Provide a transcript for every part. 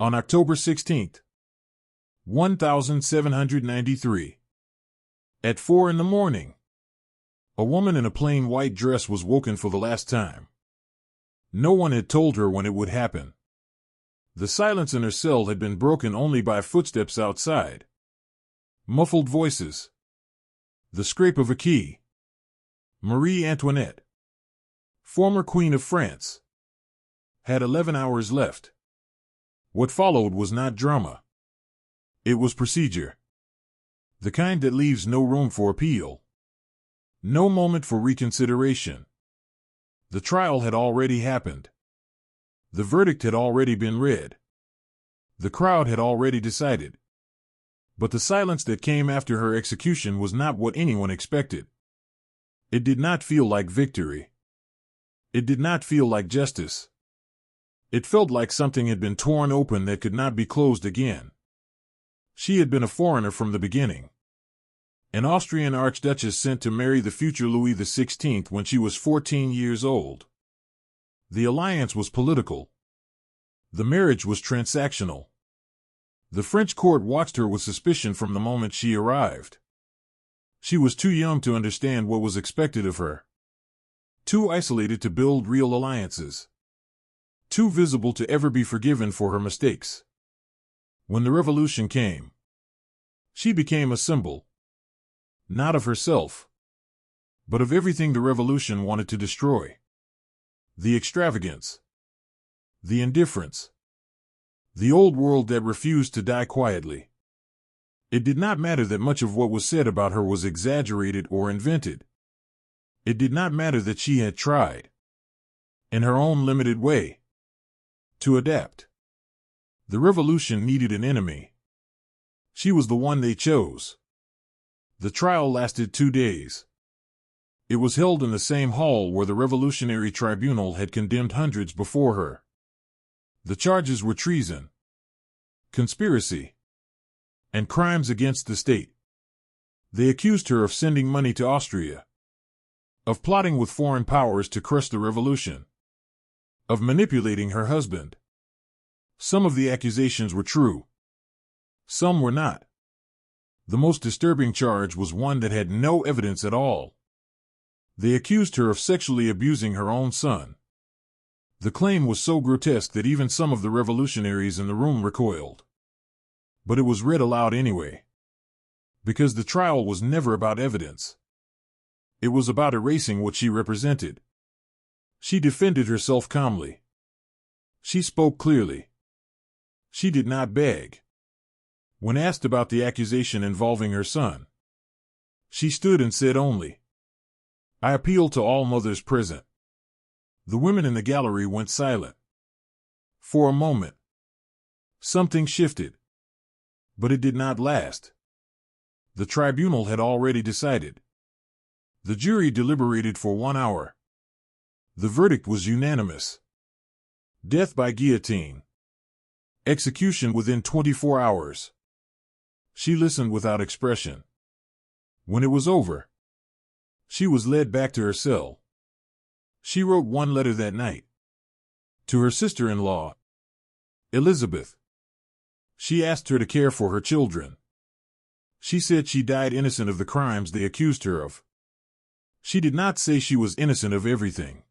On October 16, 1793, at 4 in the morning, a woman in a plain white dress was woken for the last time. No one had told her when it would happen. The silence in her cell had been broken only by footsteps outside. Muffled voices. The scrape of a key. Marie Antoinette, former Queen of France, had 11 hours left. What followed was not drama. It was procedure. The kind that leaves no room for appeal. No moment for reconsideration. The trial had already happened. The verdict had already been read. The crowd had already decided. But the silence that came after her execution was not what anyone expected. It did not feel like victory. It did not feel like justice. It felt like something had been torn open that could not be closed again. She had been a foreigner from the beginning. An Austrian archduchess sent to marry the future Louis XVI when she was 14 years old. The alliance was political. The marriage was transactional. The French court watched her with suspicion from the moment she arrived. She was too young to understand what was expected of her. Too isolated to build real alliances. Too visible to ever be forgiven for her mistakes. When the revolution came, she became a symbol. Not of herself, but of everything the revolution wanted to destroy. The extravagance. The indifference. The old world that refused to die quietly. It did not matter that much of what was said about her was exaggerated or invented. It did not matter that she had tried, in her own limited way, to adapt. The revolution needed an enemy. She was the one they chose. The trial lasted 2 days. It was held in the same hall where the Revolutionary Tribunal had condemned hundreds before her. The charges were treason, conspiracy, and crimes against the state. They accused her of sending money to Austria, of plotting with foreign powers to crush the revolution, of manipulating her husband. Some of the accusations were true. Some were not. The most disturbing charge was one that had no evidence at all. They accused her of sexually abusing her own son. The claim was so grotesque that even some of the revolutionaries in the room recoiled. But it was read aloud anyway. Because the trial was never about evidence. It was about erasing what she represented. She defended herself calmly. She spoke clearly. She did not beg. When asked about the accusation involving her son, she stood and said only, "I appeal to all mothers present." The women in the gallery went silent. For a moment, something shifted. But it did not last. The tribunal had already decided. The jury deliberated for 1 hour. The verdict was unanimous. Death by guillotine. Execution within 24 hours. She listened without expression. When it was over, she was led back to her cell. She wrote one letter that night. To her sister-in-law, Elizabeth. She asked her to care for her children. She said she died innocent of the crimes they accused her of. She did not say she was innocent of everything.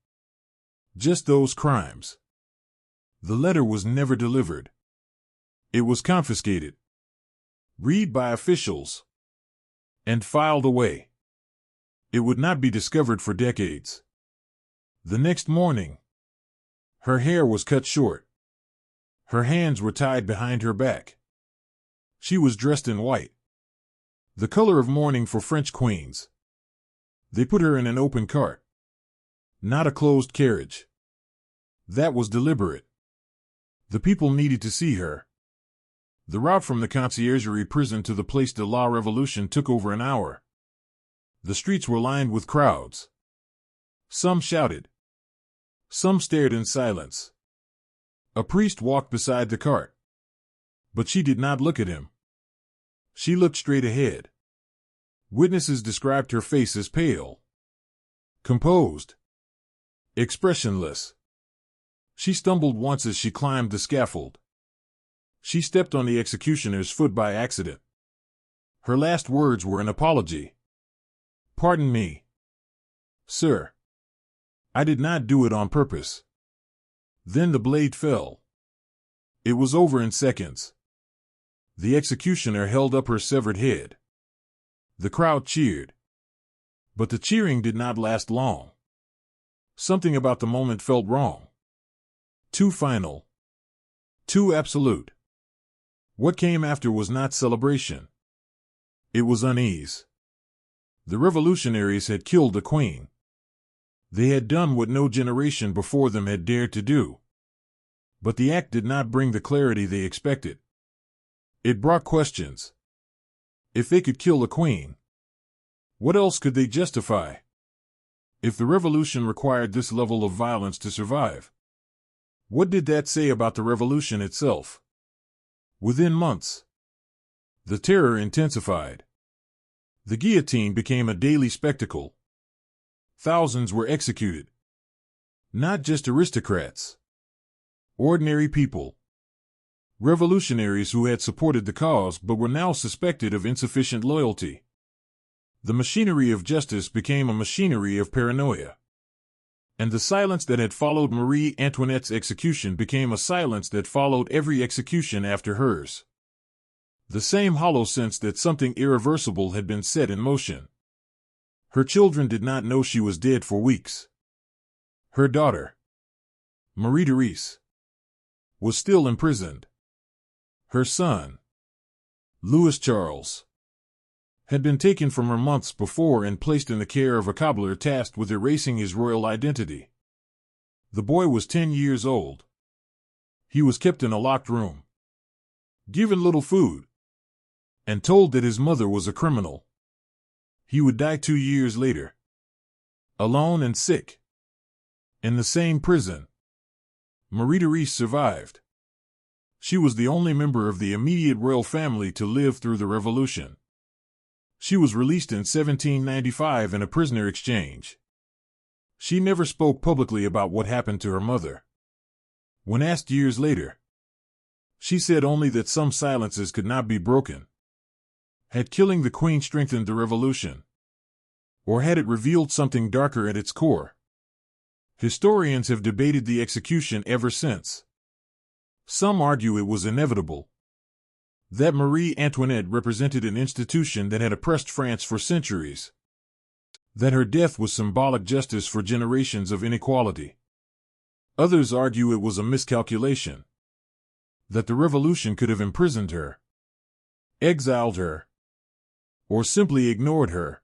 Just those crimes. The letter was never delivered. It was confiscated. Read by officials. And filed away. It would not be discovered for decades. The next morning, her hair was cut short. Her hands were tied behind her back. She was dressed in white. The color of mourning for French queens. They put her in an open cart. Not a closed carriage. That was deliberate. The people needed to see her. The route from the Conciergerie prison to the Place de la Révolution took over an hour. The streets were lined with crowds. Some shouted. Some stared in silence. A priest walked beside the cart. But she did not look at him. She looked straight ahead. Witnesses described her face as pale, composed, expressionless. She stumbled once as she climbed the scaffold. She stepped on the executioner's foot by accident. Her last words were an apology. "Pardon me, sir. I did not do it on purpose." Then the blade fell. It was over in seconds. The executioner held up her severed head. The crowd cheered. But the cheering did not last long. Something about the moment felt wrong. Too final. Too absolute. What came after was not celebration. It was unease. The revolutionaries had killed the queen. They had done what no generation before them had dared to do. But the act did not bring the clarity they expected. It brought questions. If they could kill the queen, what else could they justify? If the revolution required this level of violence to survive, what did that say about the revolution itself? Within months, the terror intensified. The guillotine became a daily spectacle. Thousands were executed. Not just aristocrats. Ordinary people. Revolutionaries who had supported the cause but were now suspected of insufficient loyalty. The machinery of justice became a machinery of paranoia. And the silence that had followed Marie Antoinette's execution became a silence that followed every execution after hers. The same hollow sense that something irreversible had been set in motion. Her children did not know she was dead for weeks. Her daughter, Marie-Therese, was still imprisoned. Her son, Louis Charles, had been taken from her months before and placed in the care of a cobbler tasked with erasing his royal identity. The boy was 10 years old. He was kept in a locked room, given little food, and told that his mother was a criminal. He would die 2 years later, alone and sick. In the same prison, Marie-Therese survived. She was the only member of the immediate royal family to live through the revolution. She was released in 1795 in a prisoner exchange. She never spoke publicly about what happened to her mother. When asked years later, she said only that some silences could not be broken. Had killing the queen strengthened the revolution? Or had it revealed something darker at its core? Historians have debated the execution ever since. Some argue it was inevitable. That Marie Antoinette represented an institution that had oppressed France for centuries. That her death was symbolic justice for generations of inequality. Others argue it was a miscalculation. That the revolution could have imprisoned her, exiled her, or simply ignored her.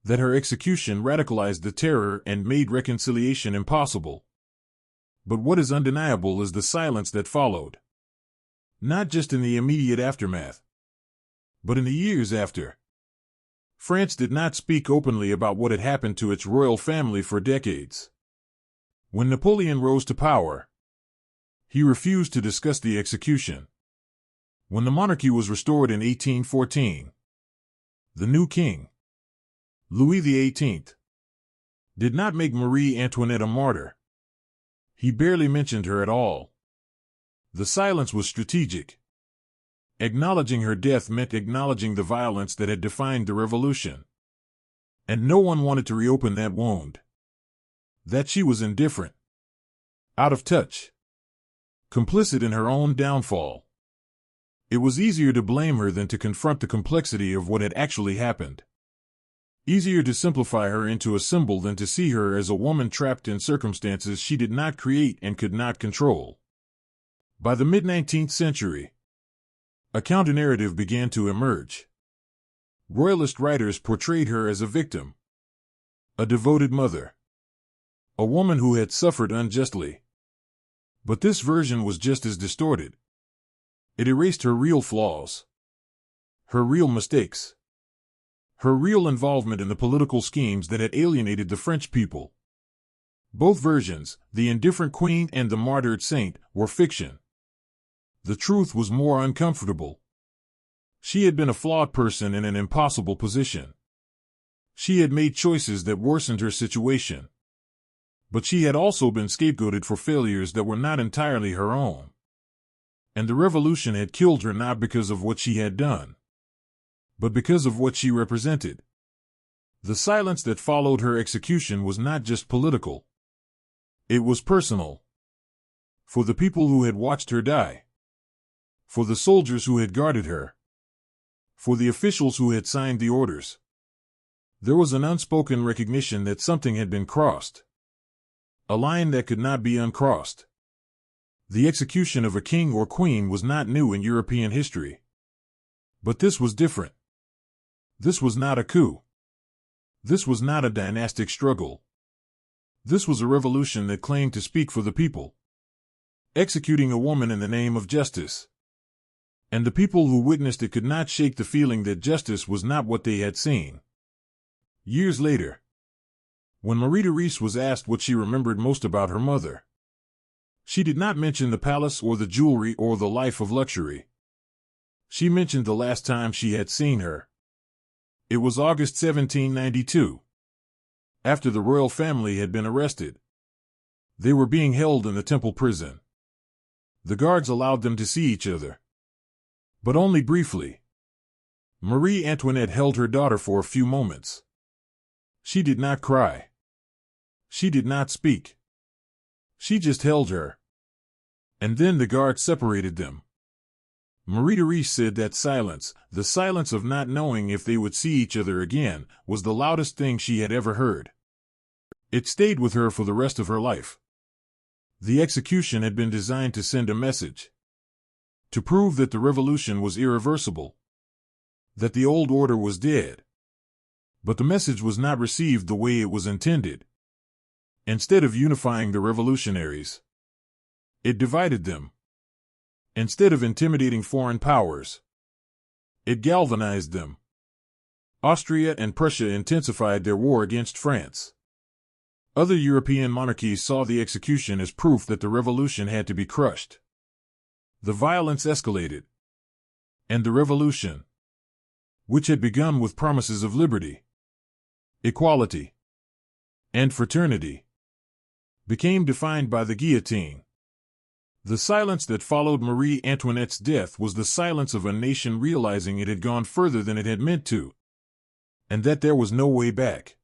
That her execution radicalized the terror and made reconciliation impossible. But what is undeniable is the silence that followed. Not just in the immediate aftermath, but in the years after. France did not speak openly about what had happened to its royal family for decades. When Napoleon rose to power, he refused to discuss the execution. When the monarchy was restored in 1814, the new king, Louis XVIII, did not make Marie Antoinette a martyr. He barely mentioned her at all. The silence was strategic. Acknowledging her death meant acknowledging the violence that had defined the revolution. And no one wanted to reopen that wound. That she was indifferent, out of touch, complicit in her own downfall. It was easier to blame her than to confront the complexity of what had actually happened. Easier to simplify her into a symbol than to see her as a woman trapped in circumstances she did not create and could not control. By the mid-19th century, a counter-narrative began to emerge. Royalist writers portrayed her as a victim, a devoted mother, a woman who had suffered unjustly. But this version was just as distorted. It erased her real flaws, her real mistakes, her real involvement in the political schemes that had alienated the French people. Both versions, the indifferent queen and the martyred saint, were fiction. The truth was more uncomfortable. She had been a flawed person in an impossible position. She had made choices that worsened her situation. But she had also been scapegoated for failures that were not entirely her own. And the revolution had killed her not because of what she had done, but because of what she represented. The silence that followed her execution was not just political. It was personal. For the people who had watched her die. For the soldiers who had guarded her. For the officials who had signed the orders. There was an unspoken recognition that something had been crossed. A line that could not be uncrossed. The execution of a king or queen was not new in European history. But this was different. This was not a coup. This was not a dynastic struggle. This was a revolution that claimed to speak for the people, executing a woman in the name of justice. And the people who witnessed it could not shake the feeling that justice was not what they had seen. Years later, when Marie Therese was asked what she remembered most about her mother, she did not mention the palace or the jewelry or the life of luxury. She mentioned the last time she had seen her. It was August 1792. After the royal family had been arrested. They were being held in the Temple prison. The guards allowed them to see each other, but only briefly. Marie Antoinette held her daughter for a few moments. She did not cry. She did not speak. She just held her. And then the guards separated them. Marie Therese said that silence, the silence of not knowing if they would see each other again, was the loudest thing she had ever heard. It stayed with her for the rest of her life. The execution had been designed to send a message. To prove that the revolution was irreversible. That the old order was dead. But the message was not received the way it was intended. Instead of unifying the revolutionaries, it divided them. Instead of intimidating foreign powers, it galvanized them. Austria and Prussia intensified their war against France. Other European monarchies saw the execution as proof that the revolution had to be crushed. The violence escalated. And the revolution, which had begun with promises of liberty, equality, and fraternity, became defined by the guillotine. The silence that followed Marie Antoinette's death was the silence of a nation realizing it had gone further than it had meant to, and that there was no way back.